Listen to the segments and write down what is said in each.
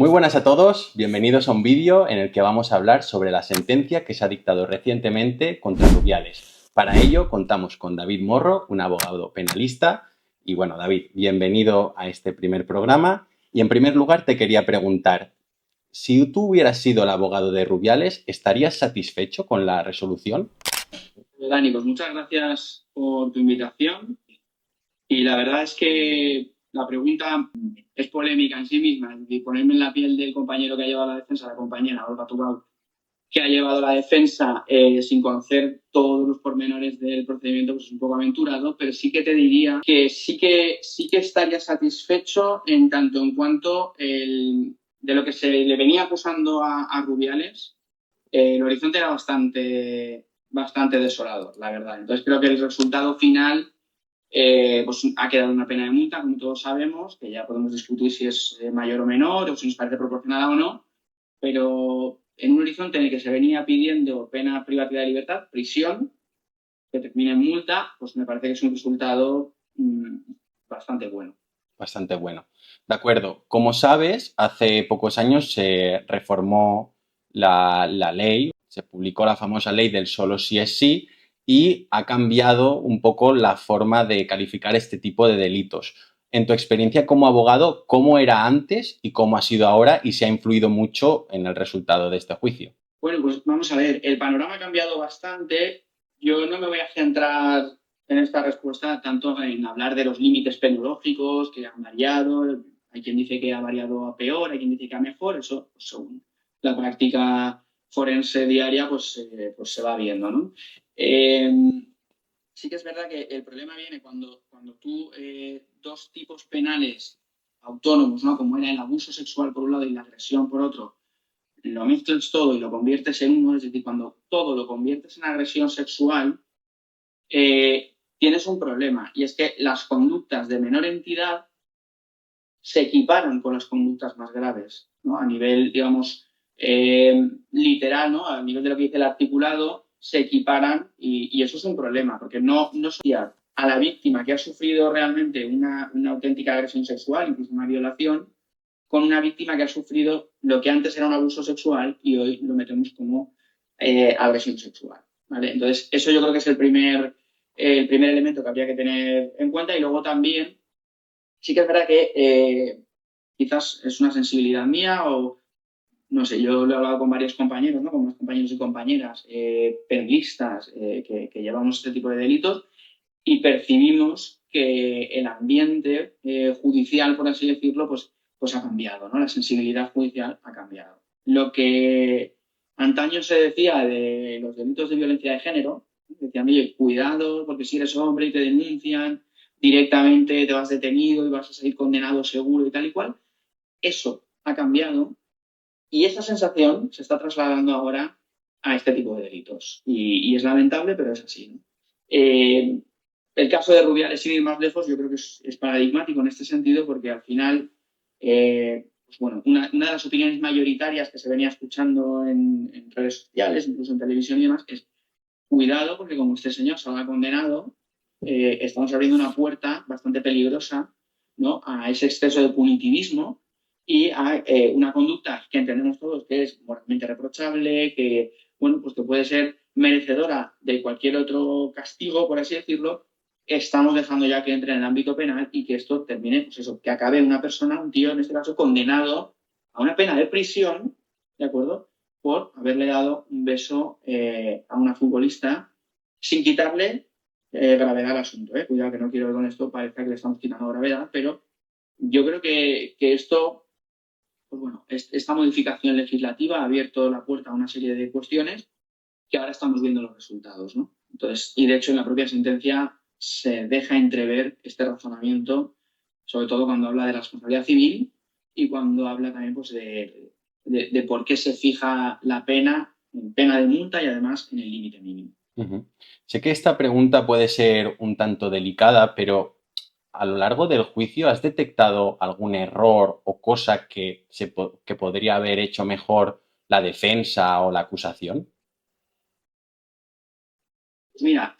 Muy buenas a todos, bienvenidos a un vídeo en el que vamos a hablar sobre la sentencia que se ha dictado recientemente contra Rubiales. Para ello contamos con David Morro, un abogado penalista. Y bueno, David, bienvenido a este primer programa. Y en primer lugar te quería preguntar, si tú hubieras sido el abogado de Rubiales, ¿estarías satisfecho con la resolución? Dani, pues muchas gracias por tu invitación. Y la verdad es que la pregunta es polémica en sí misma. Es decir, ponerme en la piel del compañero que ha llevado la defensa, la compañera Olga Tubau, que ha llevado la defensa sin conocer todos los pormenores del procedimiento, pues es un poco aventurado, pero sí que te diría que sí que estaría satisfecho en tanto en cuanto de lo que se le venía acusando a Rubiales, el horizonte era bastante desolado, la verdad. Entonces creo que el resultado final pues ha quedado una pena de multa, como todos sabemos, que ya podemos discutir si es mayor o menor o si nos parece proporcionada o no, pero en un horizonte en el que se venía pidiendo pena privativa de libertad, prisión, que termine en multa, pues me parece que es un resultado bastante bueno. Bastante bueno. De acuerdo. Como sabes, hace pocos años se reformó la ley, se publicó la famosa ley del solo sí es sí y ha cambiado un poco la forma de calificar este tipo de delitos. En tu experiencia como abogado, ¿cómo era antes y cómo ha sido ahora y si ha influido mucho en el resultado de este juicio? Bueno, pues vamos a ver, el panorama ha cambiado bastante. Yo no me voy a centrar en esta respuesta tanto en hablar de los límites penológicos que han variado. Hay quien dice que ha variado a peor, hay quien dice que a mejor. Eso, pues, según la práctica forense diaria, pues se va viendo, ¿no? Eh, sí que es verdad que el problema viene cuando tú dos tipos penales autónomos, ¿no? Como era el abuso sexual por un lado y la agresión por otro, lo mezclas todo y lo conviertes en uno, es decir, cuando todo lo conviertes en agresión sexual, tienes un problema. Y es que las conductas de menor entidad se equiparan con las conductas más graves, ¿no? A nivel, digamos, literal, ¿no? A nivel de lo que dice el articulado, se equiparan y eso es un problema, porque no asociar a la víctima que ha sufrido realmente una auténtica agresión sexual, incluso una violación, con una víctima que ha sufrido lo que antes era un abuso sexual y hoy lo metemos como agresión sexual, ¿vale? Entonces, eso yo creo que es el primer elemento que habría que tener en cuenta y luego también sí que es verdad que quizás es una sensibilidad mía o no sé, yo lo he hablado con varios compañeros, ¿no? Con unos compañeros y compañeras penalistas que llevamos este tipo de delitos y percibimos que el ambiente judicial, por así decirlo, pues ha cambiado, ¿no? La sensibilidad judicial ha cambiado. Lo que antaño se decía de los delitos de violencia de género, decían, oye, cuidado, porque si eres hombre y te denuncian, directamente te vas detenido y vas a salir condenado seguro y tal y cual, eso ha cambiado y esa sensación se está trasladando ahora a este tipo de delitos. Y es lamentable, pero es así, ¿no? El caso de Rubiales, sin ir más lejos, yo creo que es paradigmático en este sentido porque al final, pues bueno, una de las opiniones mayoritarias que se venía escuchando en redes sociales, incluso en televisión y demás, es cuidado porque como este señor salga condenado, estamos abriendo una puerta bastante peligrosa, ¿no? A ese exceso de punitivismo y a una conducta que entendemos todos que es moralmente reprochable, que, bueno, pues que puede ser merecedora de cualquier otro castigo, por así decirlo, estamos dejando ya que entre en el ámbito penal y que esto termine, pues eso, que acabe una persona, un tío en este caso, condenado a una pena de prisión, ¿de acuerdo? Por haberle dado un beso a una futbolista sin quitarle gravedad al asunto. Cuidado que no quiero que con esto parezca que le estamos quitando gravedad, pero yo creo que esto, pues bueno, esta modificación legislativa ha abierto la puerta a una serie de cuestiones que ahora estamos viendo los resultados, ¿no? Entonces, y de hecho en la propia sentencia se deja entrever este razonamiento, sobre todo cuando habla de la responsabilidad civil y cuando habla también pues, de por qué se fija la pena en pena de multa y además en el límite mínimo. Ujú. Sé que esta pregunta puede ser un tanto delicada, pero a lo largo del juicio, ¿has detectado algún error o cosa que podría haber hecho mejor la defensa o la acusación? Pues mira,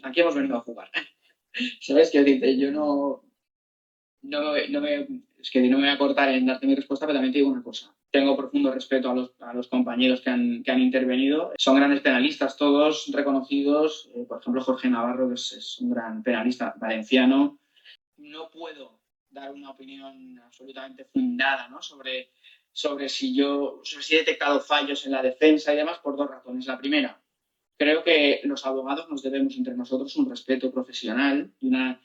aquí hemos venido a jugar. ¿Sabes qué dice? Yo no, es que no me voy a cortar en darte mi respuesta, pero también te digo una cosa. Tengo profundo respeto a los compañeros que han intervenido. Son grandes penalistas todos, reconocidos. Por ejemplo, Jorge Navarro, que es un gran penalista valenciano. No puedo dar una opinión absolutamente fundada, ¿no? Sobre si he detectado fallos en la defensa y demás por dos razones. La primera, creo que los abogados nos debemos entre nosotros un respeto profesional y una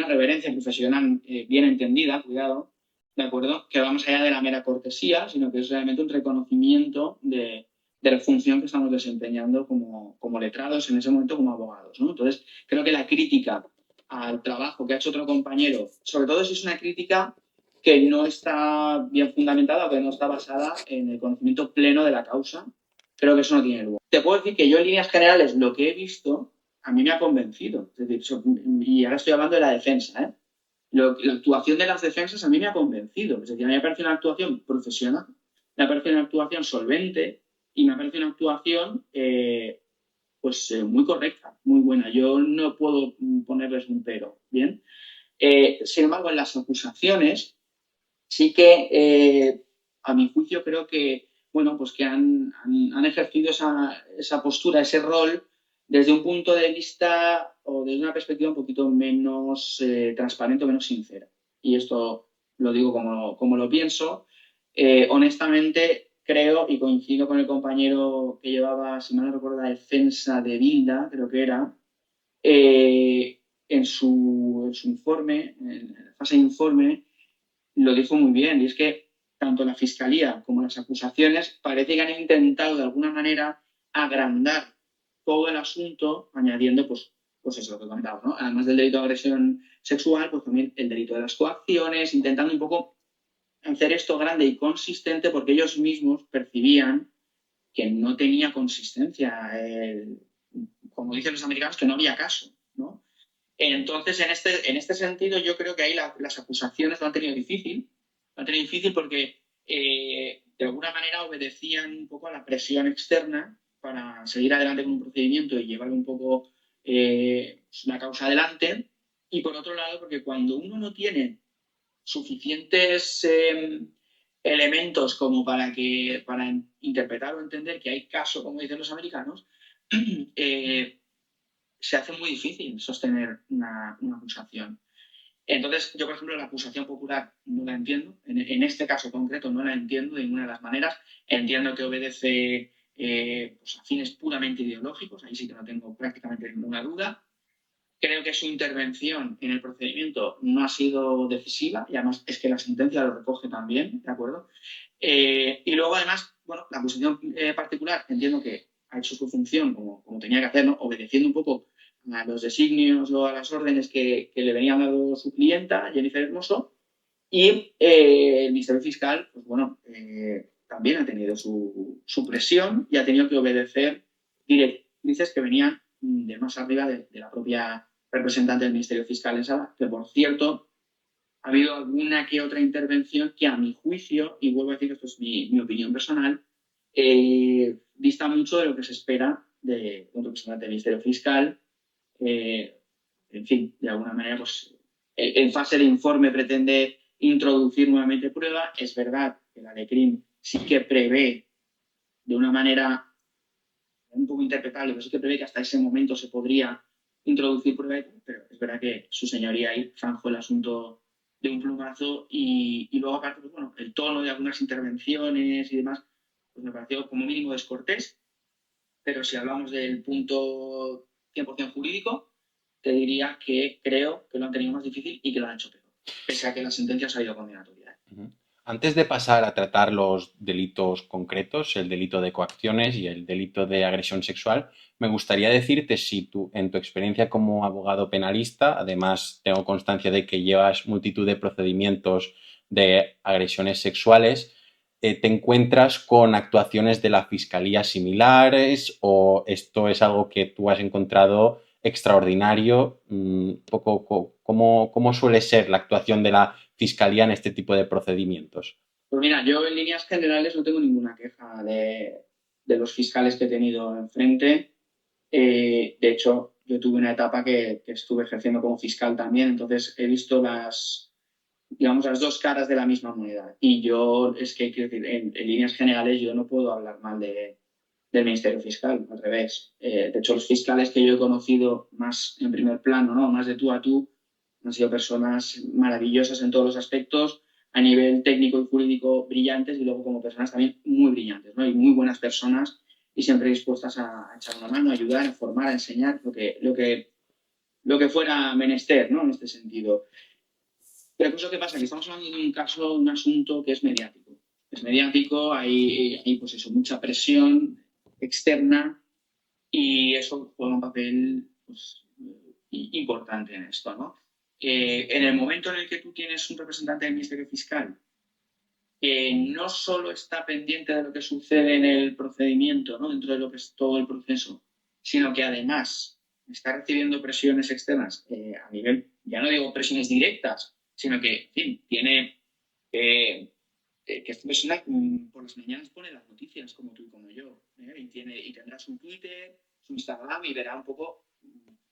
reverencia profesional bien entendida, cuidado, ¿de acuerdo? Que va más allá de la mera cortesía, sino que es realmente un reconocimiento de la función que estamos desempeñando como letrados, en ese momento como abogados, ¿no? Entonces, creo que la crítica al trabajo que ha hecho otro compañero, sobre todo si es una crítica que no está bien fundamentada o que no está basada en el conocimiento pleno de la causa, creo que eso no tiene lugar. Te puedo decir que yo en líneas generales lo que he visto a mí me ha convencido. Es decir, y ahora estoy hablando de la defensa, ¿eh? La actuación de las defensas a mí me ha convencido. Es decir, a mí me parece una actuación profesional, me parece una actuación solvente y me parece una actuación muy correcta, muy buena. Yo no puedo ponerles un pero, ¿bien? Sin embargo, en las acusaciones sí que, a mi juicio, creo que, bueno, pues que han ejercido esa postura, ese rol, desde un punto de vista o desde una perspectiva un poquito menos transparente o menos sincera. Y esto lo digo como lo pienso. Honestamente, creo y coincido con el compañero que llevaba, si mal no recuerdo, la defensa de Bilda, creo que era, en su informe, en la fase de informe, lo dijo muy bien, y es que tanto la Fiscalía como las acusaciones parece que han intentado de alguna manera agrandar todo el asunto, añadiendo, pues eso, lo que comentaba, ¿no? Además del delito de agresión sexual, pues también el delito de las coacciones, intentando un poco hacer esto grande y consistente porque ellos mismos percibían que no tenía consistencia, como dicen los americanos, que no había caso, ¿no? Entonces, en este sentido, yo creo que ahí las acusaciones lo han tenido difícil. Lo han tenido difícil porque, de alguna manera, obedecían un poco a la presión externa para seguir adelante con un procedimiento y llevar un poco la causa adelante. Y por otro lado, porque cuando uno no tiene suficientes elementos como para interpretar o entender que hay caso, como dicen los americanos, eh, se hace muy difícil sostener una acusación. Entonces, yo, por ejemplo, la acusación popular no la entiendo. En este caso concreto no la entiendo de ninguna de las maneras. Entiendo que obedece a fines puramente ideológicos, ahí sí que no tengo prácticamente ninguna duda. Creo que su intervención en el procedimiento no ha sido decisiva y además es que la sentencia lo recoge también, ¿de acuerdo? Y luego, además, bueno, la acusación particular entiendo que ha hecho su función como tenía que hacer, ¿no? Obedeciendo un poco a los designios o a las órdenes que le venían dado su clienta, Jennifer Hermoso, y el Ministerio Fiscal, pues bueno, también ha tenido su presión y ha tenido que obedecer directrices que venían de más arriba de la propia representante del Ministerio Fiscal en Sala, que por cierto ha habido alguna que otra intervención que a mi juicio, y vuelvo a decir que esto es mi opinión personal, dista mucho de lo que se espera de un representante del Ministerio Fiscal. Eh, en fin, de alguna manera, pues en fase de informe pretende introducir nuevamente prueba. Es verdad que la LECRIM sí que prevé de una manera un poco interpretable, pero sí que prevé que hasta ese momento se podría introducir prueba, pero es verdad que su señoría ahí zanjó el asunto de un plumazo y luego aparte, pues, bueno, el tono de algunas intervenciones y demás, pues me pareció como mínimo descortés, pero si hablamos del punto 100% jurídico, te diría que creo que lo han tenido más difícil y que lo han hecho peor, pese a que la sentencia ha salido condenatoria. Ujú. Antes de pasar a tratar los delitos concretos, el delito de coacciones y el delito de agresión sexual, me gustaría decirte si tú, en tu experiencia como abogado penalista, además tengo constancia de que llevas multitud de procedimientos de agresiones sexuales, te encuentras con actuaciones de la fiscalía similares o esto es algo que tú has encontrado extraordinario. ¿Cómo suele ser la actuación de la fiscalía en este tipo de procedimientos? Pues mira, yo en líneas generales no tengo ninguna queja de los fiscales que he tenido enfrente. De hecho, yo tuve una etapa que estuve ejerciendo como fiscal también, entonces he visto digamos, las dos caras de la misma moneda. Y yo, es que, quiero decir, en líneas generales, yo no puedo hablar mal del Ministerio Fiscal, al revés. De hecho, los fiscales que yo he conocido más en primer plano, ¿no? Más de tú a tú, han sido personas maravillosas en todos los aspectos, a nivel técnico y jurídico brillantes y luego como personas también muy brillantes, ¿no? Y muy buenas personas y siempre dispuestas a echar una mano, a ayudar, a formar, a enseñar lo que fuera menester, ¿no? En este sentido. Pero pues lo que pasa es que estamos hablando de un caso, un asunto que es mediático. Es mediático, hay pues eso, mucha presión externa y eso juega un papel pues, importante en esto, ¿no? En el momento en el que tú tienes un representante del Ministerio Fiscal que no solo está pendiente de lo que sucede en el procedimiento, ¿no? Dentro de lo que es todo el proceso, sino que además está recibiendo presiones externas a nivel, ya no digo presiones directas, sino que, en fin, tiene que esta persona por las mañanas pone las noticias, como tú y como yo, y tendrá su Twitter, su Instagram y verá un poco,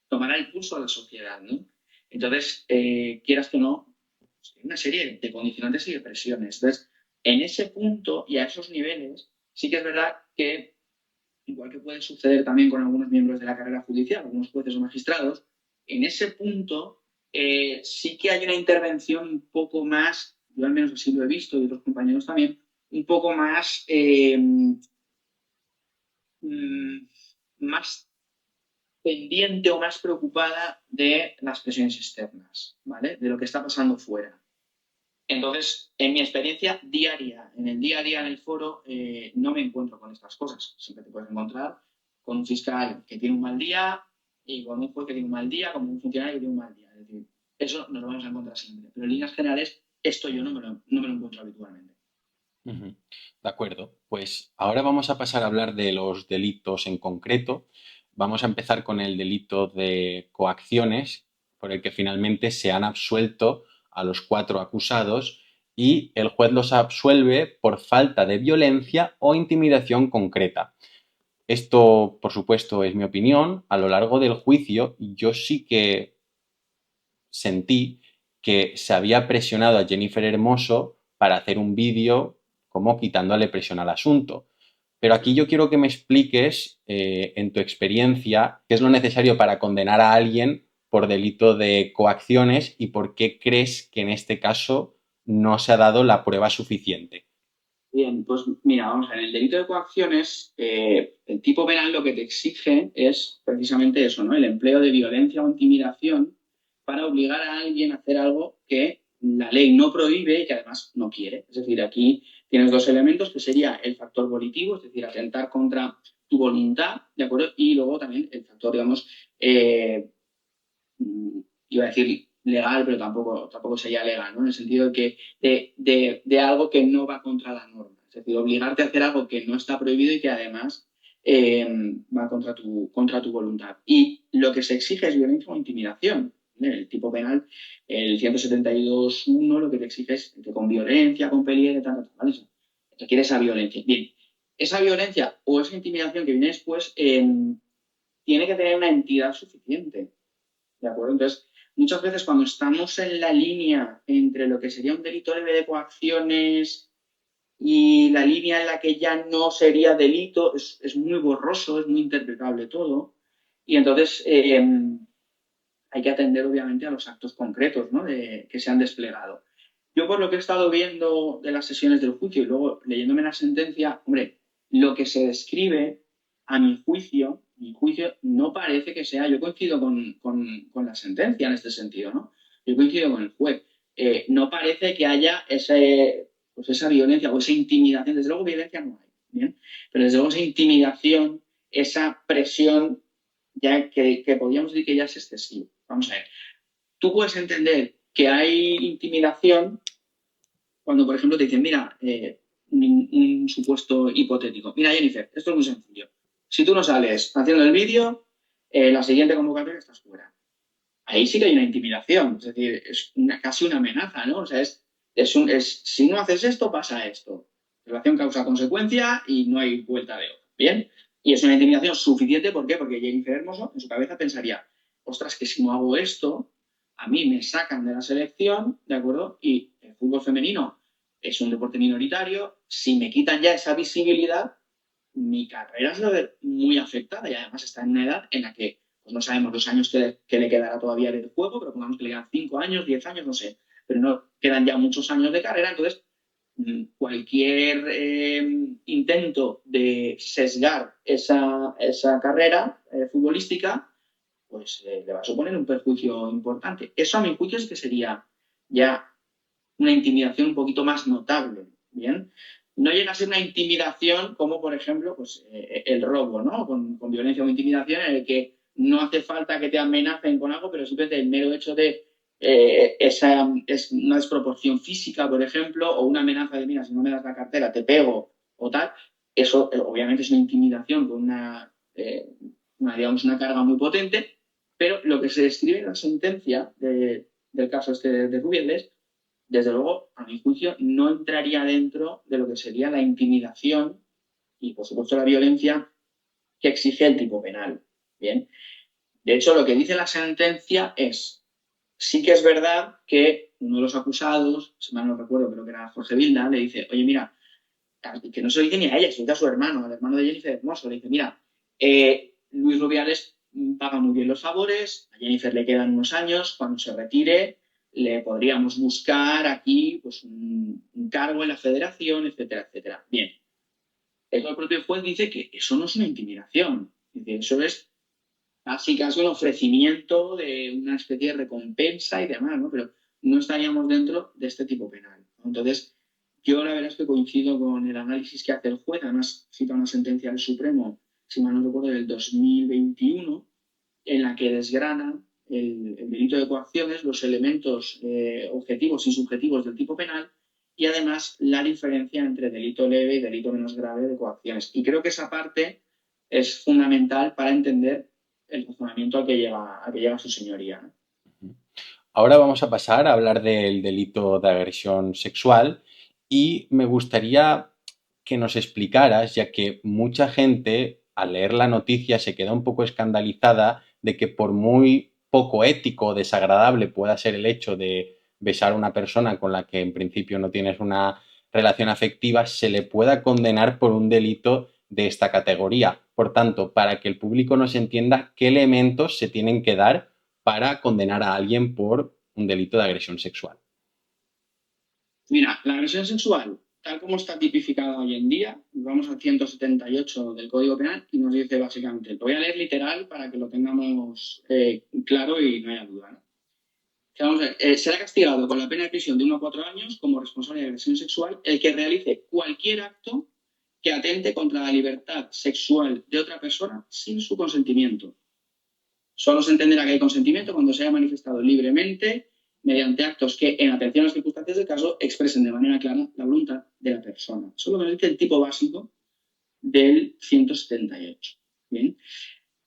tomará el pulso a la sociedad, ¿no? Entonces, quieras que no, pues, hay una serie de condicionantes y de presiones. Entonces, en ese punto y a esos niveles, sí que es verdad que, igual que puede suceder también con algunos miembros de la carrera judicial, algunos jueces o magistrados, en ese punto sí que hay una intervención un poco más, yo al menos así lo he visto y otros compañeros también, un poco más, más pendiente o más preocupada de las presiones externas, ¿vale? De lo que está pasando fuera. Entonces, en mi experiencia diaria, en el día a día en el foro, no me encuentro con estas cosas. Siempre te puedes encontrar con un fiscal que tiene un mal día y con un juez que tiene un mal día, con un funcionario que tiene un mal día. Es decir, eso nos lo vamos a encontrar siempre. Pero en líneas generales, esto yo no me lo encuentro habitualmente. Ujú. De acuerdo, pues ahora vamos a pasar a hablar de los delitos en concreto. Vamos a empezar con el delito de coacciones, por el que finalmente se han absuelto a los 4 acusados y el juez los absuelve por falta de violencia o intimidación concreta. Esto, por supuesto, es mi opinión. A lo largo del juicio, yo sí que sentí que se había presionado a Jennifer Hermoso para hacer un vídeo como quitándole presión al asunto. Pero aquí yo quiero que me expliques, en tu experiencia, qué es lo necesario para condenar a alguien por delito de coacciones y por qué crees que en este caso no se ha dado la prueba suficiente. Bien, pues mira, vamos a ver, en el delito de coacciones, el tipo penal lo que te exige es precisamente eso, ¿no? El empleo de violencia o intimidación para obligar a alguien a hacer algo que la ley no prohíbe y que además no quiere. Es decir, aquí tienes dos elementos que sería el factor volitivo, es decir, atentar contra tu voluntad, ¿de acuerdo? Y luego también el factor, digamos, eh, iba a decir legal, pero tampoco sería legal, ¿no? En el sentido de que de algo que no va contra la norma. Es decir, obligarte a hacer algo que no está prohibido y que además va contra tu voluntad. Y lo que se exige es violencia o intimidación. El tipo penal, el 172.1, lo que te exige es que con violencia, con peligro, tal, ¿vale? Requiere esa violencia. Bien, esa violencia o esa intimidación que viene después tiene que tener una entidad suficiente. ¿De acuerdo? Entonces, muchas veces cuando estamos en la línea entre lo que sería un delito leve de coacciones y la línea en la que ya no sería delito, es muy borroso, es muy interpretable todo. Y entonces hay que atender obviamente a los actos concretos, ¿no? Que se han desplegado. Yo por lo que he estado viendo de las sesiones del juicio y luego leyéndome la sentencia, hombre, lo que se describe, a mi juicio no parece que sea, yo coincido con la sentencia en este sentido, ¿no? Yo coincido con el juez. No parece que haya pues esa violencia o esa intimidación. Desde luego violencia no hay, ¿bien? Pero desde luego esa intimidación, esa presión, ya que podríamos decir que ya es excesivo. Vamos a ver. Tú puedes entender que hay intimidación cuando, por ejemplo, te dicen, mira, un supuesto hipotético. Mira, Jennifer, esto es muy sencillo. Si tú no sales haciendo el vídeo, la siguiente convocatoria estás fuera. Ahí sí que hay una intimidación, es decir, es casi una amenaza, ¿no? O sea, si no haces esto, pasa esto. Relación causa-consecuencia y no hay vuelta de hoja. ¿Bien? Y es una intimidación suficiente, ¿por qué? Porque Jennifer Hermoso en su cabeza pensaría, ostras, que si no hago esto, a mí me sacan de la selección, ¿de acuerdo? Y el fútbol femenino es un deporte minoritario. Si me quitan ya esa visibilidad, mi carrera se va a ver muy afectada y además está en una edad en la que pues no sabemos los años que le quedará todavía del juego, pero pongamos que le quedan 5 años, 10 años, no sé, pero no quedan ya muchos años de carrera, entonces cualquier intento de sesgar esa carrera futbolística, pues le va a suponer un perjuicio importante. Eso a mi juicio es que sería ya una intimidación un poquito más notable, ¿bien? No llega a ser una intimidación como, por ejemplo, pues, el robo, ¿no? Con violencia o intimidación en el que no hace falta que te amenacen con algo, pero simplemente el mero hecho de esa es una desproporción física, por ejemplo, o una amenaza de, mira, si no me das la cartera, te pego o tal, eso obviamente es una intimidación con digamos, una carga muy potente, pero lo que se describe en la sentencia del caso este de Rubiales, desde luego, a mi juicio, no entraría dentro de lo que sería la intimidación y, por supuesto, la violencia que exige el tipo penal. Bien. De hecho, lo que dice la sentencia es, sí que es verdad que uno de los acusados, si mal no recuerdo, creo que era Jorge Vilda, le dice, oye, mira, que no se lo dice ni a ella, se lo dice a su hermano, al hermano de Jennifer Hermoso, le dice, mira, Luis Rubiales paga muy bien los favores, a Jennifer le quedan unos años, cuando se retire le podríamos buscar aquí pues, un cargo en la federación, etcétera, etcétera. Bien, el propio juez dice que eso no es una intimidación, dice, eso es casi casi un ofrecimiento de una especie de recompensa y demás, ¿no? Pero no estaríamos dentro de este tipo penal, ¿no? Entonces, yo la verdad es que coincido con el análisis que hace el juez, además cita una sentencia del Supremo, si mal no recuerdo, del 2021, en la que desgrana el delito de coacciones, los elementos objetivos y subjetivos del tipo penal y además la diferencia entre delito leve y delito menos grave de coacciones. Y creo que esa parte es fundamental para entender el razonamiento al que llega su señoría, ¿no? Ahora vamos a pasar a hablar del delito de agresión sexual y me gustaría que nos explicaras, ya que mucha gente al leer la noticia se queda un poco escandalizada de que por muy poco ético o desagradable pueda ser el hecho de besar a una persona con la que en principio no tienes una relación afectiva, se le pueda condenar por un delito de esta categoría. Por tanto, para que el público nos entienda qué elementos se tienen que dar para condenar a alguien por un delito de agresión sexual. Mira, la agresión sexual, tal como está tipificada hoy en día, vamos al 178 del Código Penal y nos dice básicamente, lo voy a leer literal para que lo tengamos claro y no haya duda, ¿no? Vamos a ver, será castigado con la pena de prisión de 1 a 4 años como responsable de agresión sexual el que realice cualquier acto que atente contra la libertad sexual de otra persona sin su consentimiento. Solo se entenderá que hay consentimiento cuando se haya manifestado libremente mediante actos que, en atención a las circunstancias del caso, expresen de manera clara la voluntad de la persona. Eso es lo que dice el tipo básico del 178. ¿Bien?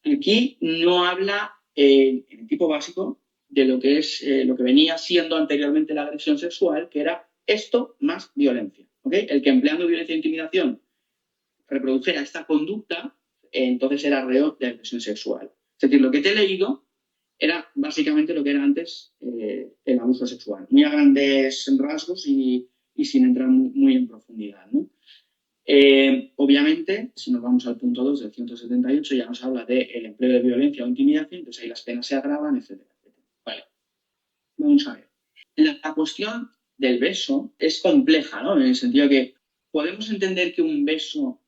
Aquí no habla en el tipo básico de lo que es lo que venía siendo anteriormente la agresión sexual, que era esto más violencia. ¿Okay? El que empleando violencia e intimidación reprodujera esta conducta, entonces era reo de agresión sexual. Es decir, lo que te he leído era básicamente lo que era antes el abuso sexual, muy a grandes rasgos y sin entrar muy en profundidad, ¿no? Obviamente, si nos vamos al punto 2 del 178, ya nos habla del empleo de violencia o intimidación, entonces ahí las penas se agravan, etcétera, etcétera. Vale, vamos a ver. La cuestión del beso es compleja, ¿no? En el sentido que podemos entender que un beso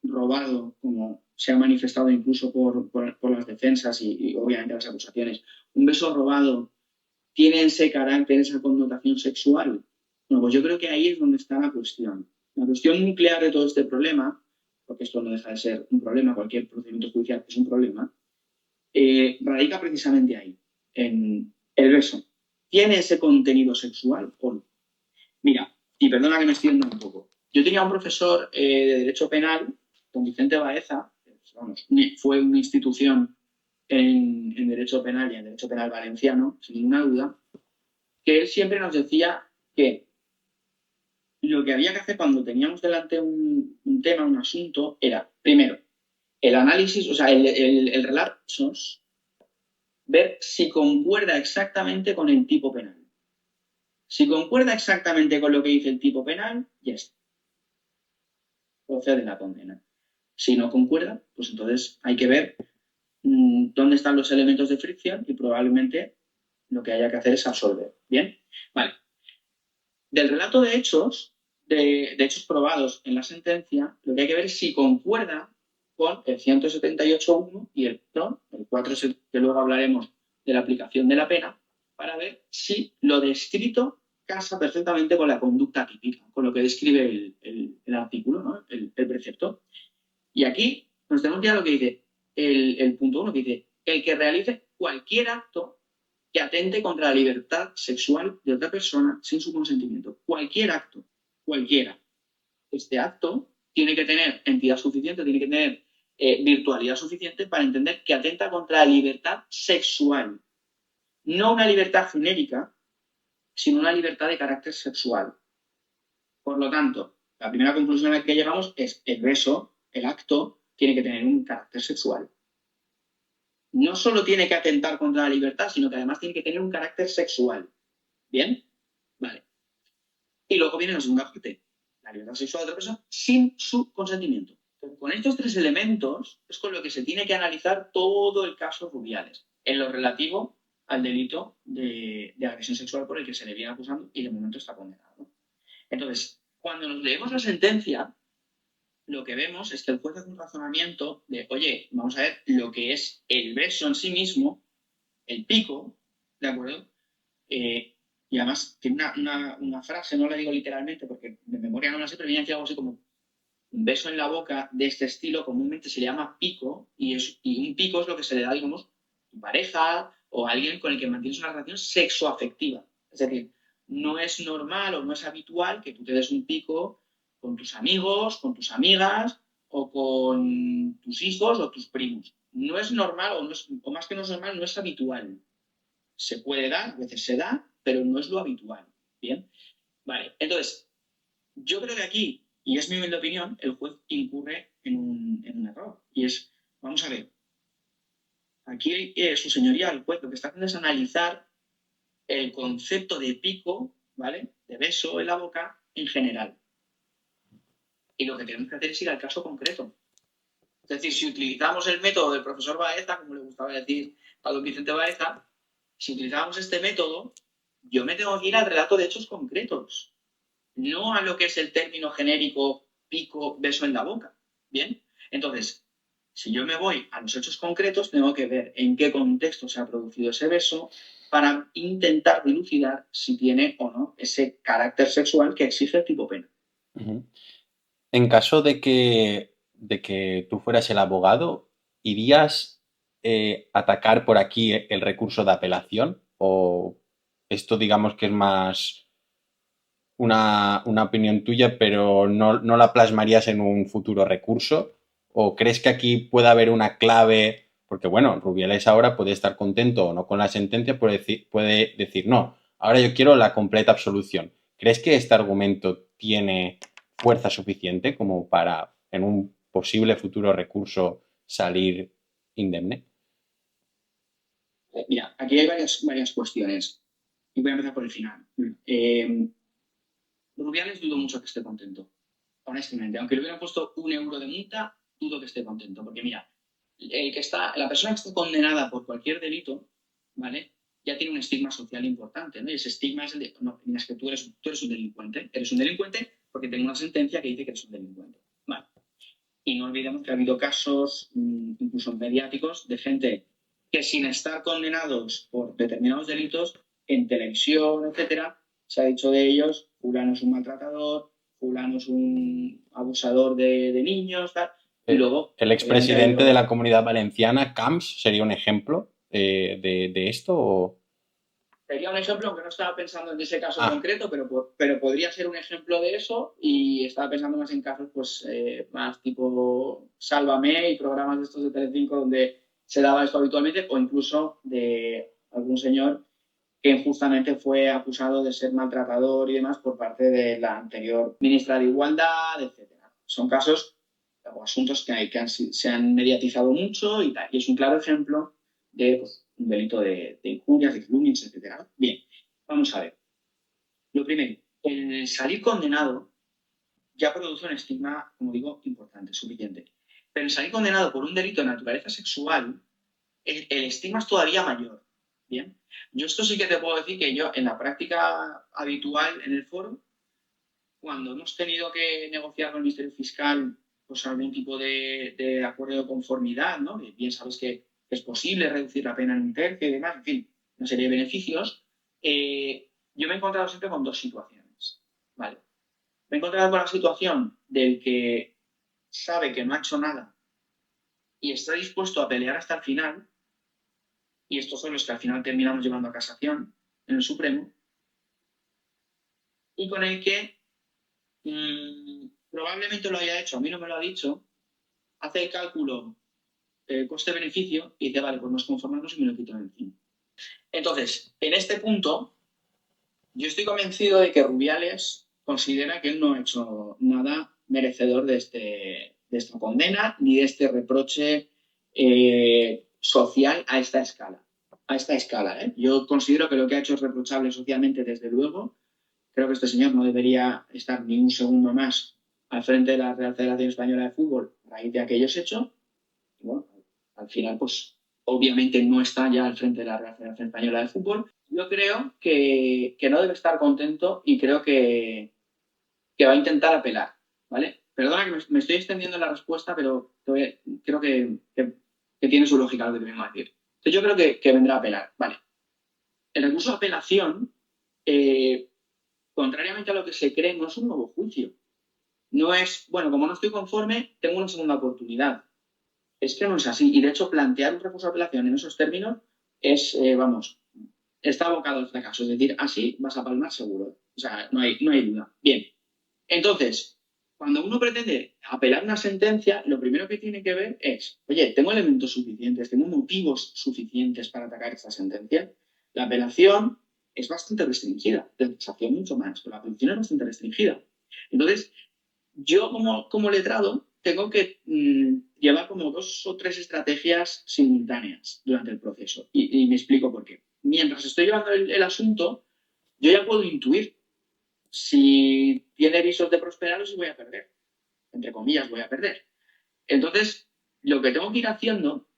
robado, como se ha manifestado incluso por las defensas y obviamente las acusaciones, un beso robado tiene ese carácter, esa connotación sexual. Bueno, pues yo creo que ahí es donde está la cuestión. La cuestión nuclear de todo este problema, porque esto no deja de ser un problema, cualquier procedimiento judicial es un problema, radica precisamente ahí, en el beso. ¿Tiene ese contenido sexual o no? Mira, y perdona que me extienda un poco. Yo tenía un profesor de Derecho Penal, don Vicente Baeza, que, vamos, fue una institución en Derecho Penal y en Derecho Penal valenciano, sin ninguna duda, que él siempre nos decía que lo que había que hacer cuando teníamos delante un tema, un asunto, era, primero, el análisis, o sea, el relato ver si concuerda exactamente con el tipo penal. Si concuerda exactamente con lo que dice el tipo penal, ya está. Procede la condena. Si no concuerda, pues entonces hay que ver dónde están los elementos de fricción y probablemente lo que haya que hacer es absolver. ¿Bien? Vale. Del relato de hechos, de hechos probados en la sentencia, lo que hay que ver es si concuerda con el 178.1 y el 4 es el que luego hablaremos de la aplicación de la pena, para ver si lo descrito casa perfectamente con la conducta típica, con lo que describe el artículo, ¿no? El precepto. Y aquí nos tenemos ya lo que dice el punto 1, que dice, el que realice cualquier acto que atente contra la libertad sexual de otra persona sin su consentimiento. Cualquier acto, cualquiera. Este acto tiene que tener entidad suficiente, tiene que tener virtualidad suficiente para entender que atenta contra la libertad sexual. No una libertad genérica, sino una libertad de carácter sexual. Por lo tanto, la primera conclusión a la que llegamos es el beso, el acto, tiene que tener un carácter sexual. No solo tiene que atentar contra la libertad, sino que además tiene que tener un carácter sexual. ¿Bien? Vale. Y luego viene la segunda parte, la libertad sexual de otra persona sin su consentimiento. Con estos tres elementos es con lo que se tiene que analizar todo el caso Rubiales, en lo relativo al delito de agresión sexual por el que se le viene acusando y de momento está condenado. Entonces, cuando nos leemos la sentencia, lo que vemos es que el juez hace un razonamiento de, oye, vamos a ver lo que es el beso en sí mismo, el pico, ¿de acuerdo? Y además tiene una frase, no la digo literalmente porque de memoria no la sé, pero viene a decir algo así como un beso en la boca de este estilo comúnmente se le llama pico y un pico es lo que se le da, digamos, a tu pareja o a alguien con el que mantienes una relación sexoafectiva. Es decir, no es normal o no es habitual que tú te des un pico con tus amigos, con tus amigas o con tus hijos o tus primos. No es normal o más que no es normal, no es habitual. Se puede dar, a veces se da, pero no es lo habitual. Bien, vale. Entonces, yo creo que aquí, y es mi humilde opinión, el juez incurre en un error. Y es, vamos a ver, aquí su señoría, el juez, lo que está haciendo es analizar el concepto de pico, ¿vale? De beso en la boca en general. Y lo que tenemos que hacer es ir al caso concreto. Es decir, si utilizamos el método del profesor Baeza, como le gustaba decir a don Vicente Baeza, si utilizamos este método, yo me tengo que ir al relato de hechos concretos, no a lo que es el término genérico pico, beso en la boca. ¿Bien? Entonces, si yo me voy a los hechos concretos, tengo que ver en qué contexto se ha producido ese beso para intentar dilucidar si tiene o no ese carácter sexual que exige el tipo pena. Uh-huh. En caso de que tú fueras el abogado, ¿irías a atacar por aquí el recurso de apelación? ¿O esto digamos que es más una opinión tuya, pero no la plasmarías en un futuro recurso? ¿O crees que aquí puede haber una clave? Porque bueno, Rubiales ahora puede estar contento o no con la sentencia, puede decir no, ahora yo quiero la completa absolución. ¿Crees que este argumento tiene fuerza suficiente como para en un posible futuro recurso salir indemne? Mira, aquí hay varias cuestiones. Y voy a empezar por el final. Rubiales dudo mucho que esté contento, honestamente. Aunque le hubieran puesto 1 euro de multa, dudo que esté contento. Porque mira, la persona que está condenada por cualquier delito, ¿vale? Ya tiene un estigma social importante, ¿no? Y ese estigma es el de, no, es que tú eres un delincuente. Eres un delincuente porque tengo una sentencia que dice que eres un delincuente. Vale. Y no olvidemos que ha habido casos, incluso mediáticos, de gente que sin estar condenados por determinados delitos, en televisión, etcétera, se ha dicho de ellos, fulano es un maltratador, fulano es un abusador de niños, tal. Y luego, El obviamente, ha expresidente de habido. la Comunidad Valenciana, Camps, sería un ejemplo de esto. Sería un ejemplo, aunque no estaba pensando en ese caso Ah, concreto, pero podría ser un ejemplo de eso y estaba pensando más en casos pues, más tipo Sálvame y programas de estos de Telecinco donde se daba esto habitualmente o incluso de algún señor que injustamente fue acusado de ser maltratador y demás por parte de la anterior ministra de Igualdad, etcétera. Son casos o asuntos que se han mediatizado mucho y tal. Y es un claro ejemplo de pues, un delito de injurias, de calumnias, etcétera. Bien, vamos a ver. Lo primero, el salir condenado ya produce un estigma, como digo, importante, suficiente. Pero el salir condenado por un delito de naturaleza sexual, el estigma es todavía mayor. Bien, yo esto sí que te puedo decir que yo en la práctica habitual en el foro, cuando hemos tenido que negociar con el Ministerio Fiscal pues algún tipo de acuerdo de conformidad, ¿no? Bien sabes que es posible reducir la pena en un tercio y demás, en fin, una serie de beneficios. Yo me he encontrado siempre con dos situaciones, ¿vale? Me he encontrado con la situación del que sabe que no ha hecho nada y está dispuesto a pelear hasta el final, y estos son los que al final terminamos llevando a casación en el Supremo, y con el que probablemente lo haya hecho, a mí no me lo ha dicho, hace el cálculo coste-beneficio y dice, vale, pues nos conformamos y me lo quito de encima. Entonces, en este punto, yo estoy convencido de que Rubiales considera que él no ha hecho nada merecedor de esta condena ni de este reproche social a esta escala. A esta escala, ¿eh? Yo considero que lo que ha hecho es reprochable socialmente, desde luego. Creo que este señor no debería estar ni un segundo más al frente de la Real Federación Española de Fútbol a raíz de aquellos hechos. Y bueno, al final, pues obviamente no está ya al frente de la Real Federación Española de Fútbol. Yo creo que no debe estar contento y creo que va a intentar apelar, ¿vale? Perdona que me estoy extendiendo en la respuesta, pero creo que tiene su lógica lo que te vengo a decir. Entonces yo creo que vendrá a apelar, ¿vale? El recurso de apelación, contrariamente a lo que se cree, no es un nuevo juicio. No es, bueno, como no estoy conforme, tengo una segunda oportunidad. Es que no es así. Y de hecho, plantear un recurso de apelación en esos términos es, vamos, está abocado al fracaso. Es decir, así vas a palmar seguro. O sea, no hay duda. Bien. Entonces, cuando uno pretende apelar una sentencia, lo primero que tiene que ver es, oye, ¿tengo elementos suficientes? ¿Tengo motivos suficientes para atacar esta sentencia? La apelación es bastante restringida. La casación mucho más, pero la apelación es bastante restringida. Entonces, yo como letrado tengo que llevar como 2 o 3 estrategias simultáneas durante el proceso. Y me explico por qué. Mientras estoy llevando el asunto, yo ya puedo intuir si tiene visos de prosperar o si voy a perder. Entre comillas, voy a perder. Entonces, lo que tengo que ir haciendo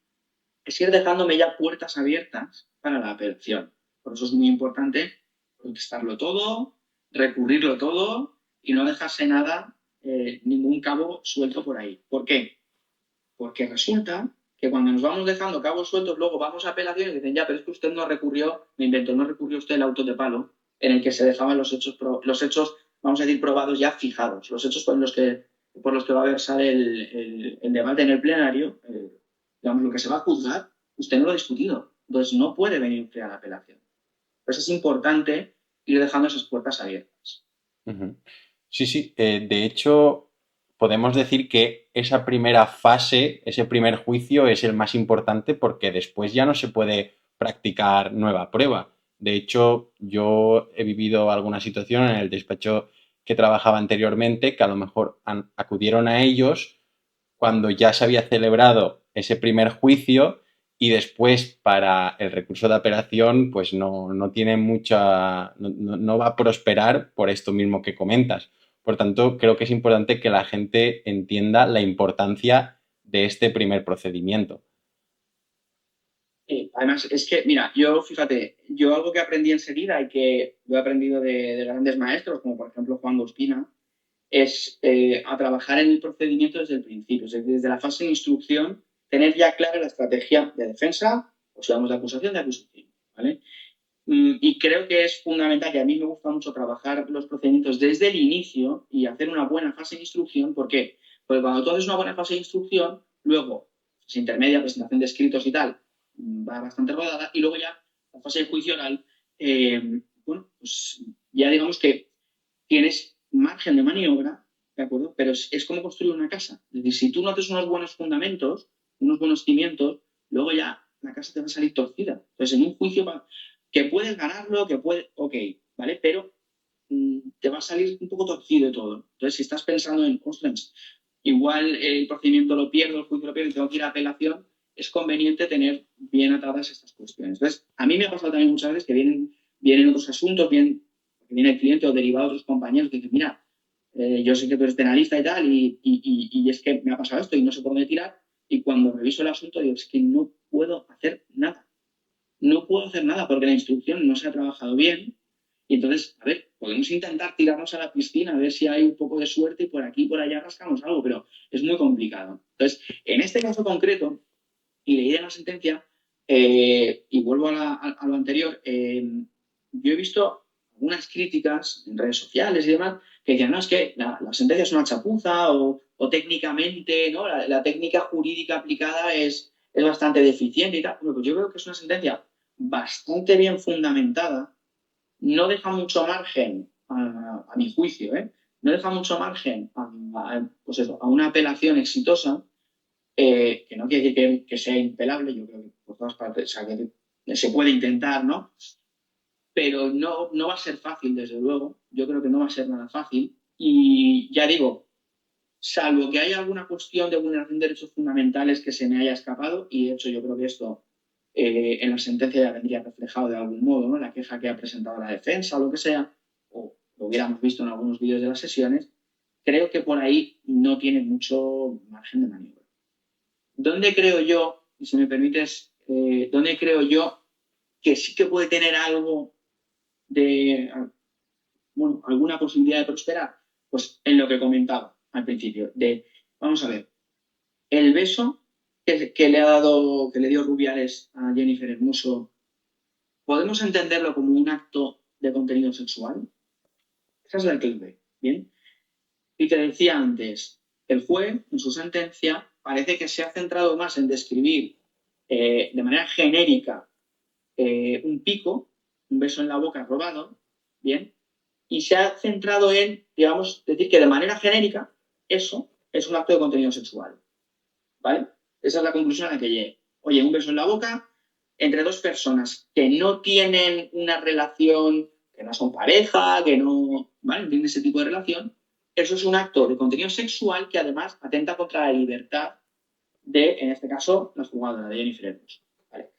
es ir dejándome ya puertas abiertas para la apelación. Por eso es muy importante contestarlo todo, recurrirlo todo y no dejarse nada, ningún cabo suelto por ahí. ¿Por qué? Porque resulta que cuando nos vamos dejando cabos sueltos, luego vamos a apelación y dicen, ya, pero es que usted no recurrió, me invento, no recurrió usted el auto de palo en el que se dejaban los hechos, vamos a decir, probados ya fijados, los hechos por los que va a versar el debate en el plenario, digamos, lo que se va a juzgar, usted no lo ha discutido. Entonces no puede venir usted a la apelación. Entonces es importante ir dejando esas puertas abiertas. Ujú. Sí, sí. De hecho, podemos decir que esa primera fase, ese primer juicio es el más importante porque después ya no se puede practicar nueva prueba. De hecho, yo he vivido alguna situación en el despacho que trabajaba anteriormente que a lo mejor acudieron a ellos cuando ya se había celebrado ese primer juicio y después para el recurso de apelación pues no tiene mucha, no va a prosperar por esto mismo que comentas. Por tanto, creo que es importante que la gente entienda la importancia de este primer procedimiento. Sí, además, es que, mira, fíjate, yo algo que aprendí enseguida y que lo he aprendido de grandes maestros, como por ejemplo Juan Gospina, es a trabajar en el procedimiento desde el principio, es decir, desde la fase de instrucción, tener ya clara la estrategia de defensa, o si vamos de acusación, ¿vale? Y creo que es fundamental, y a mí me gusta mucho trabajar los procedimientos desde el inicio y hacer una buena fase de instrucción. ¿Por qué? Porque cuando tú haces una buena fase de instrucción, luego, fase intermedia, presentación de escritos y tal, va bastante rodada, y luego ya la fase de juicio oral, bueno, pues ya digamos que tienes margen de maniobra, ¿de acuerdo? Pero es como construir una casa. Es decir, si tú no haces unos buenos fundamentos, unos buenos cimientos, luego ya la casa te va a salir torcida. Entonces, en un juicio que puedes ganarlo, ok, ¿vale? Pero te va a salir un poco torcido todo. Entonces, si estás pensando en, ostras, igual el procedimiento lo pierdo, el juicio lo pierdo y tengo que ir a apelación, es conveniente tener bien atadas estas cuestiones. Entonces, a mí me ha pasado también muchas veces que vienen otros asuntos, viene el cliente o derivado de otros compañeros que dicen, mira, yo sé que tú eres penalista y tal, y es que me ha pasado esto y no sé por dónde tirar, y cuando reviso el asunto digo, es que no puedo hacer nada. No puedo hacer nada porque la instrucción no se ha trabajado bien. Y entonces, a ver, podemos intentar tirarnos a la piscina, a ver si hay un poco de suerte y por aquí y por allá rascamos algo, pero es muy complicado. Entonces, en este caso concreto, y leí en la sentencia, y vuelvo a lo anterior, yo he visto algunas críticas en redes sociales y demás que decían, no, es que la sentencia es una chapuza o técnicamente, ¿no? La técnica jurídica aplicada es bastante deficiente y tal. Bueno, pues yo creo que es una sentencia bastante bien fundamentada, no deja mucho margen a mi juicio, ¿eh? No deja mucho margen pues eso, a una apelación exitosa, que no quiere decir que sea impelable, yo creo que por todas partes, o sea, que se puede intentar, ¿no? Pero no va a ser fácil, desde luego. Yo creo que no va a ser nada fácil. Y ya digo, salvo que haya alguna cuestión de vulneración de derechos fundamentales que se me haya escapado, y de hecho yo creo que esto en la sentencia ya vendría reflejado de algún modo, ¿no? La queja que ha presentado la defensa o lo que sea, o lo hubiéramos visto en algunos vídeos de las sesiones, creo que por ahí no tiene mucho margen de maniobra. ¿Dónde creo yo, y si me permites, dónde creo yo que sí que puede tener algo de, bueno, alguna posibilidad de prosperar? Pues en lo que comentaba al principio, vamos a ver, el beso que le ha dado, que le dio Rubiales a Jennifer Hermoso, ¿podemos entenderlo como un acto de contenido sexual? Esa es la clave, ¿bien? Y te decía antes, el juez, en su sentencia, parece que se ha centrado más en describir de manera genérica un pico, un beso en la boca robado, ¿bien? Y se ha centrado en, digamos, decir que de manera genérica eso es un acto de contenido sexual, ¿vale? Esa es la conclusión a la que llegué. Oye, un beso en la boca entre dos personas que no tienen una relación, que no son pareja, que no, ¿vale? Tienen ese tipo de relación. Eso es un acto de contenido sexual que además atenta contra la libertad de, en este caso, la jugadora de Jennifer Hermoso, ¿vale?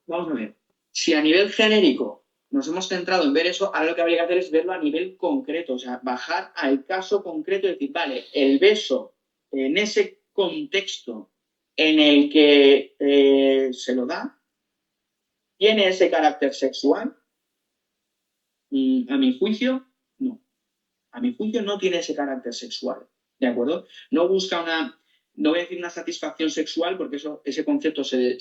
Vamos a ver. Si a nivel genérico nos hemos centrado en ver eso, ahora lo que habría que hacer es verlo a nivel concreto, o sea, bajar al caso concreto y decir, vale, el beso en ese contexto en el que se lo da, tiene ese carácter sexual. A mi juicio, no. A mi juicio no tiene ese carácter sexual, ¿de acuerdo? No busca no voy a decir una satisfacción sexual, porque ese concepto se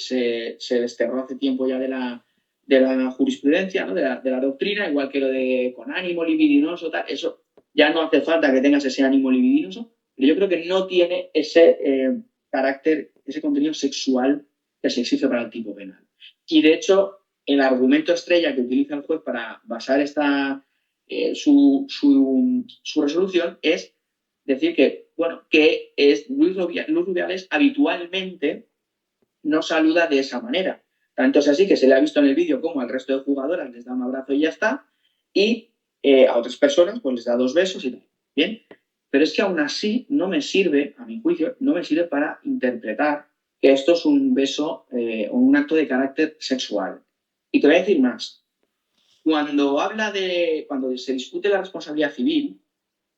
desterró hace tiempo ya de la jurisprudencia, ¿no? De la doctrina, igual que lo de con ánimo libidinoso, tal, eso ya no hace falta que tengas ese ánimo libidinoso, pero yo creo que no tiene ese carácter, ese contenido sexual que se exige para el tipo penal. Y de hecho, el argumento estrella que utiliza el juez para basar su resolución es decir que, bueno, que Luis Rubiales habitualmente no saluda de esa manera. Tanto es así que se le ha visto en el vídeo como al resto de jugadoras les da un abrazo y ya está, y a otras personas pues les da dos besos y tal. Bien, pero es que aún así no me sirve, a mi juicio, no me sirve para interpretar que esto es un beso o un acto de carácter sexual. Y te voy a decir más. Cuando se discute la responsabilidad civil,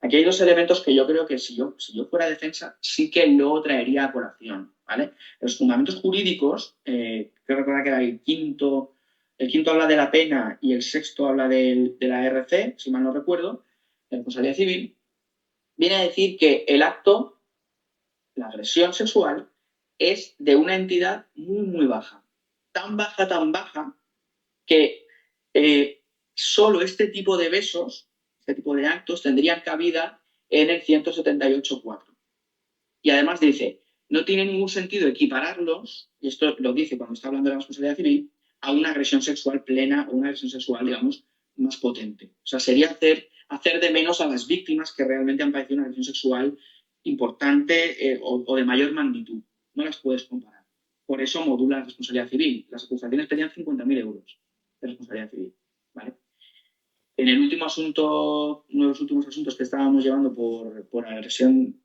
aquí hay dos elementos que yo creo que si yo fuera defensa sí que lo traería a colación, ¿vale? Los fundamentos jurídicos, creo recordar que era el quinto habla de la pena y el sexto habla de la RC, si mal no recuerdo, la responsabilidad civil, viene a decir que el acto, la agresión sexual, es de una entidad muy, muy baja. Tan baja, que solo este tipo de besos, este tipo de actos, tendrían cabida en el 178.4. Y además dice, no tiene ningún sentido equipararlos, y esto lo dice cuando está hablando de la responsabilidad civil, a una agresión sexual plena o una agresión sexual, digamos, más potente. O sea, sería hacer de menos a las víctimas que realmente han padecido una agresión sexual importante o de mayor magnitud. No las puedes comparar. Por eso modula la responsabilidad civil. Las acusaciones pedían 50.000 euros de responsabilidad civil, ¿vale? En el último asunto, uno de los últimos asuntos que estábamos llevando por agresión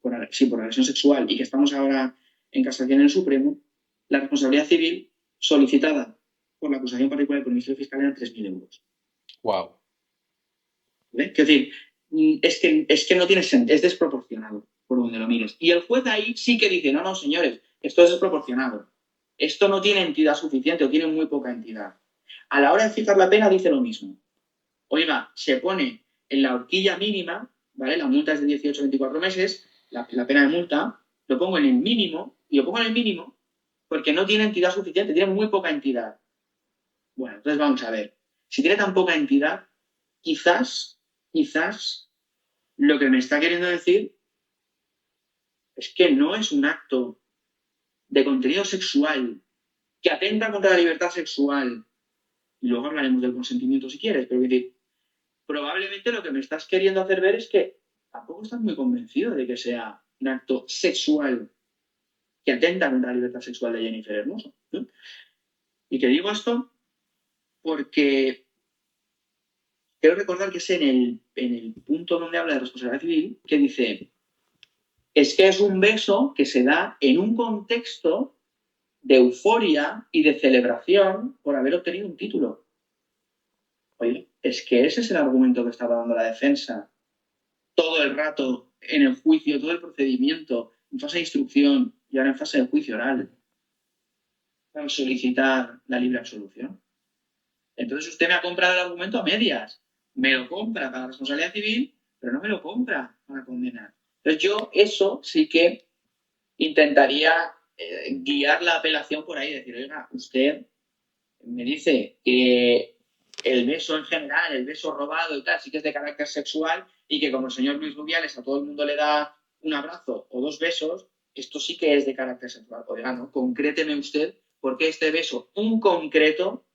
sexual y que estamos ahora en casación en el Supremo, la responsabilidad civil solicitada por la acusación particular por el Ministerio Fiscal eran 3.000 euros. Wow. ¿Vale? Es decir, es que no tiene sentido, es desproporcionado por donde lo mires. Y el juez ahí sí que dice, no, señores, esto es desproporcionado. Esto no tiene entidad suficiente o tiene muy poca entidad. A la hora de fijar la pena dice lo mismo. Oiga, se pone en la horquilla mínima, ¿vale? La multa es de 18 a 24 meses, la pena de multa, lo pongo en el mínimo, y lo pongo en el mínimo porque no tiene entidad suficiente, tiene muy poca entidad. Bueno, entonces vamos a ver. Si tiene tan poca entidad, quizás lo que me está queriendo decir es que no es un acto de contenido sexual que atenta contra la libertad sexual. Y luego hablaremos del consentimiento si quieres, pero es decir, probablemente lo que me estás queriendo hacer ver es que tampoco estás muy convencido de que sea un acto sexual que atenta contra la libertad sexual de Jennifer Hermoso, ¿no? Y te digo esto porque quiero recordar que es en el punto donde habla de responsabilidad civil que dice, es que es un beso que se da en un contexto de euforia y de celebración por haber obtenido un título. Oye, es que ese es el argumento que estaba dando la defensa todo el rato en el juicio, todo el procedimiento, en fase de instrucción y ahora en fase de juicio oral, para solicitar la libre absolución. Entonces usted me ha comprado el argumento a medias. Me lo compra para responsabilidad civil, pero no me lo compra para condenar. Entonces yo eso sí que intentaría guiar la apelación por ahí, decir, oiga, usted me dice que el beso en general, el beso robado y tal, sí que es de carácter sexual y que como el señor Luis Rubiales a todo el mundo le da un abrazo o 2 besos, esto sí que es de carácter sexual. Oiga, ¿no? Concréteme usted por qué este beso en concreto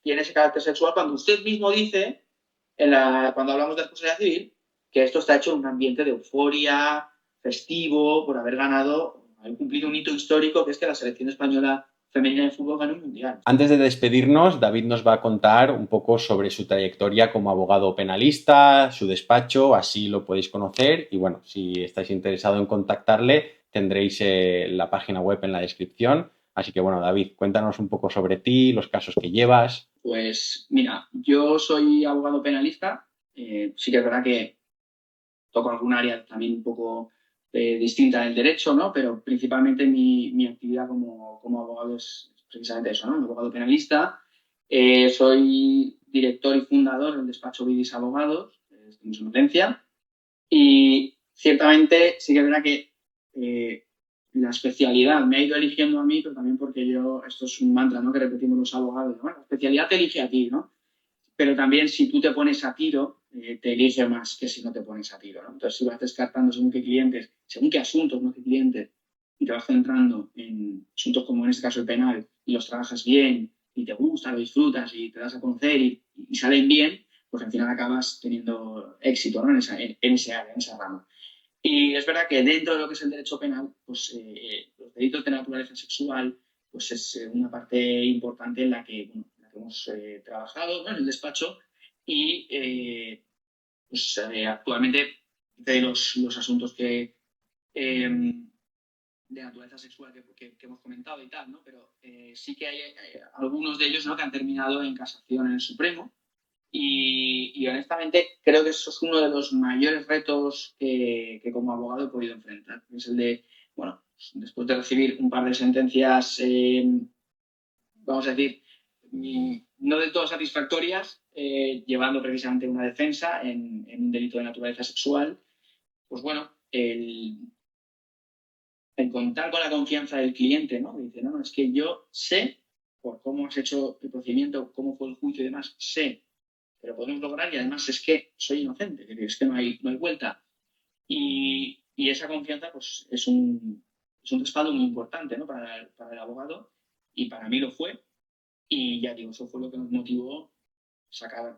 tiene ese carácter sexual cuando usted mismo dice, cuando hablamos de responsabilidad civil, que esto está hecho en un ambiente de euforia, festivo, por haber haber cumplido un hito histórico, que es que la selección española femenina de fútbol ganó un mundial. Antes de despedirnos, David nos va a contar un poco sobre su trayectoria como abogado penalista, su despacho, así lo podéis conocer. Y bueno, si estáis interesados en contactarle, tendréis la página web en la descripción. Así que bueno, David, cuéntanos un poco sobre ti, los casos que llevas. Pues mira, yo soy abogado penalista. Sí que es verdad que toco algún área también un poco distinta del derecho, ¿no? Pero principalmente mi actividad como abogado es precisamente eso, ¿no? Un abogado penalista. Soy director y fundador del despacho Vidis Abogados, estamos en Valencia, y ciertamente sí que es verdad que la especialidad me ha ido eligiendo a mí, pero también porque esto es un mantra, ¿no? Que repetimos los abogados, ¿no? La especialidad te elige a ti, ¿no? Pero también si tú te pones a tiro, te elige más que si no te pones a tiro, ¿no? Entonces, si vas descartando según qué clientes, según qué asuntos, no qué clientes, y te vas centrando en asuntos como en este caso el penal, y los trabajas bien, y te gusta, lo disfrutas, y te das a conocer, y salen bien, pues al final acabas teniendo éxito, ¿no? En ese área, en esa rama. Y es verdad que dentro de lo que es el derecho penal, pues los delitos de naturaleza sexual, pues es una parte importante en la que, bueno, en la que hemos trabajado, ¿no? En el despacho y pues, actualmente de los asuntos de naturaleza sexual que hemos comentado y tal, ¿no? Pero sí que hay algunos de ellos, ¿no? Que han terminado en casación en el Supremo. Y honestamente creo que eso es uno de los mayores retos que como abogado he podido enfrentar. Es el de, bueno, después de recibir un par de sentencias, vamos a decir, no del todo satisfactorias, llevando precisamente una defensa en un delito de naturaleza sexual, pues bueno, el contar con la confianza del cliente, ¿no? Dice, no, es que yo sé, por cómo has hecho el procedimiento, cómo fue el juicio y demás, sé pero podemos lograr y además es que soy inocente, es que no hay vuelta. Y esa confianza pues, es un respaldo muy importante, ¿no? Para el abogado y para mí lo fue. Y ya digo, eso fue lo que nos motivó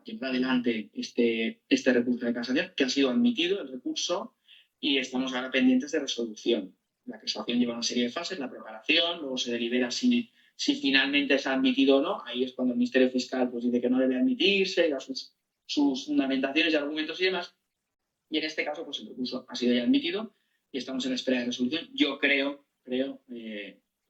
llevar adelante este recurso de casación, que ha sido admitido el recurso y estamos ahora pendientes de resolución. La casación lleva una serie de fases, la preparación, luego se delibera si finalmente se ha admitido o no. Ahí es cuando el Ministerio Fiscal pues, dice que no debe admitirse, da sus fundamentaciones y argumentos y demás. Y en este caso, pues el recurso ha sido ya admitido y estamos en espera de resolución. Yo creo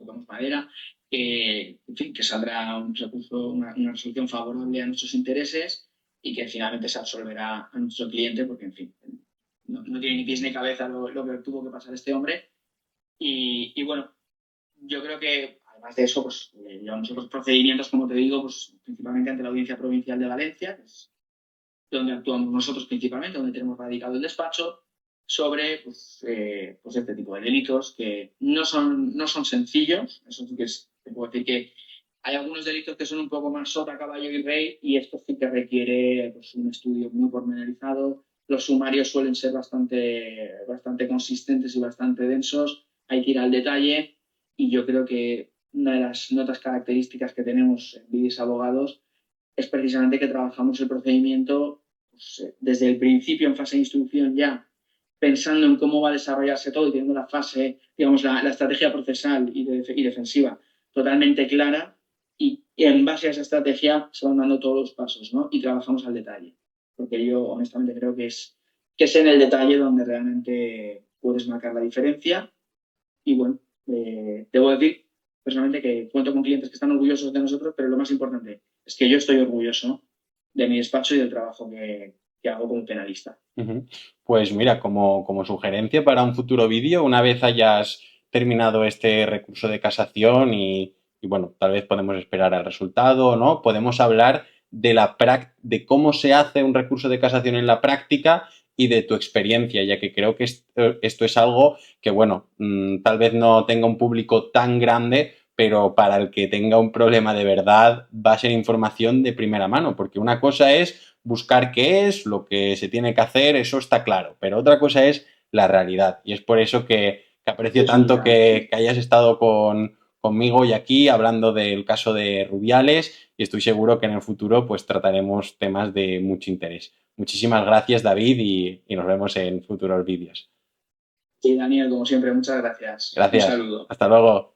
tocamos madera, en fin, que saldrá un recurso, una resolución favorable a nuestros intereses y que finalmente se absolverá a nuestro cliente porque, en fin, no tiene ni pies ni cabeza lo que tuvo que pasar este hombre. Y bueno, yo creo que además de eso, pues llevamos otros procedimientos, como te digo, pues principalmente ante la Audiencia Provincial de Valencia, que es donde actuamos nosotros principalmente, donde tenemos radicado el despacho, sobre pues este tipo de delitos que no son sencillos. Eso sí que te puedo decir que hay algunos delitos que son un poco más sota, caballo y rey, y esto sí que requiere pues, un estudio muy pormenorizado. Los sumarios suelen ser bastante consistentes y bastante densos. Hay que ir al detalle, y yo creo que una de las notas características que tenemos en Vidis Abogados es precisamente que trabajamos el procedimiento pues, desde el principio en fase de instrucción ya, pensando en cómo va a desarrollarse todo y teniendo la fase, digamos, la estrategia procesal y defensiva totalmente clara, y en base a esa estrategia se van dando todos los pasos, ¿no? Y trabajamos al detalle, porque yo honestamente creo que es en el detalle donde realmente puedes marcar la diferencia. Y bueno, debo decir personalmente que cuento con clientes que están orgullosos de nosotros, pero lo más importante es que yo estoy orgulloso de mi despacho y del trabajo que hago como penalista. Ujú. Pues mira, como sugerencia para un futuro vídeo, una vez hayas terminado este recurso de casación y bueno, tal vez podemos esperar al resultado, ¿no? Podemos hablar de cómo se hace un recurso de casación en la práctica y de tu experiencia, ya que creo que esto es algo que, bueno, tal vez no tenga un público tan grande, pero para el que tenga un problema de verdad va a ser información de primera mano, porque una cosa es buscar qué es, lo que se tiene que hacer, eso está claro, pero otra cosa es la realidad y es por eso que aprecio Sin tanto duda, sí. que hayas estado conmigo y aquí hablando del caso de Rubiales y estoy seguro que en el futuro pues trataremos temas de mucho interés. Muchísimas gracias David y nos vemos en futuros vídeos. Sí, Daniel, como siempre, muchas gracias. Un Gracias, saludo. hasta luego.